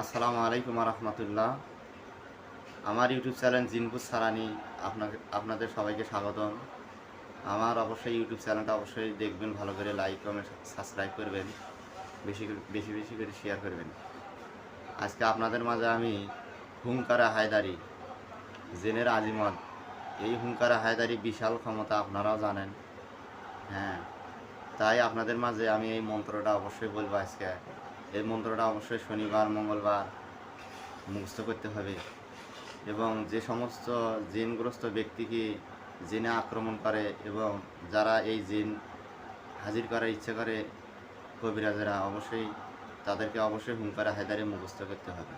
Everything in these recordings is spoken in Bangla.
আসসালামু আলাইকুম রহমতুল্লাহ। আমার ইউটিউব চ্যানেল জিনপুর সারানি আপনাদের সবাইকে স্বাগতম। আমার অবশ্যই ইউটিউব চ্যানেলটা অবশ্যই দেখবেন, ভালো করে লাইক কমেন্ট সাবস্ক্রাইব করবেন, বেশি বেশি বেশি করে শেয়ার করবেন। আজকে আপনাদের মাঝে আমি হুঙ্কারা হায়দারি, জেনের আজিমত। এই হুঙ্কারা হায়দারি বিশাল ক্ষমতা, আপনারাও জানেন। হ্যাঁ, তাই আপনাদের মাঝে আমি এই মন্ত্রটা অবশ্যই বলবো আজকে। এই মন্ত্রটা অবশ্যই শনিবার মঙ্গলবার মুখস্থ করতে হবে। এবং যে সমস্ত জিনগ্রস্ত ব্যক্তিকে জিনে আক্রমণ করে এবং যারা এই জিন হাজির করার ইচ্ছে করে কবিরাজেরা, অবশ্যই তাদেরকে অবশ্যই হুঙ্কারে হায়দারি মুখস্থ করতে হবে।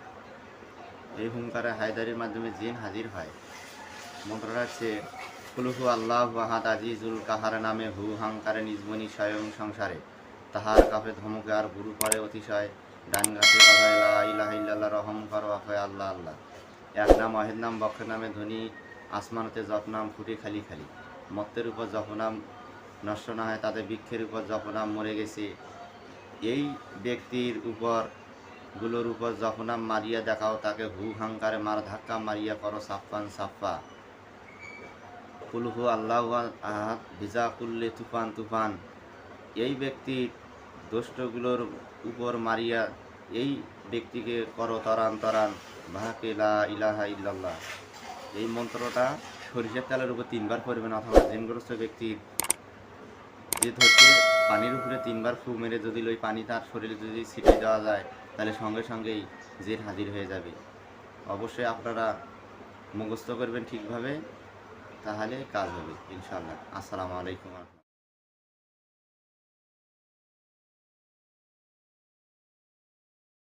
এই হুঙ্কারে হায়দারির মাধ্যমে জিন হাজির হয়। মন্ত্রটা হচ্ছে কুলহু আল্লাহ আহাদ আজিজুল কাহার নামে হু হাঙ্কারে নিজমনি স্বয়ং সংসারে তাহার কাপে ধমকে আর গুরু পরে অতিশয় ডান গাছে বাজায় লা ইলাহা ইল্লাল্লাহ রহম করো আফয় আল্লাহ আল্লাহ। এক নাম অহেদ নাম বক্ষের নামে ধ্বনি আসমানতে জপনাম ফুটে খালি খালি। মত্তের উপর জপনাম নষ্ট না হয়, তাদের বৃক্ষের উপর জপনাম মরে গেছে। এই ব্যক্তির গুলোর উপর জপনাম মারিয়া দেখাও, তাকে হু হাঙ্কারে মার ধাক্কা মারিয়া করো সাফান সাফা। কুলহু আল্লাহ আহাদ ভিজা কুল্লে তুফান তুফান। এই ব্যক্তির দোষ্টগুলোর উপর মারিয়া এই ব্যক্তিকে করো তরান তরান ভাকে লা ইলাহা ইল্লাল্লাহ। এই মন্ত্রটা সরিষার তেলের উপর 3বার পড়বেন, অথবা জিনগ্রস্ত ব্যক্তির যে ধরছে পানির উপরে 3বার ফু মেরে যদি ওই পানি তার শরীরে যদি ছিটিয়ে দেওয়া যায়, তাহলে সঙ্গে সঙ্গেই জিন হাজির হয়ে যাবে। অবশ্যই আপনারা মুখস্থ করবেন ঠিকভাবে, তাহলে কাজ হবে ইনশাআল্লাহ। আসসালামু আলাইকুম।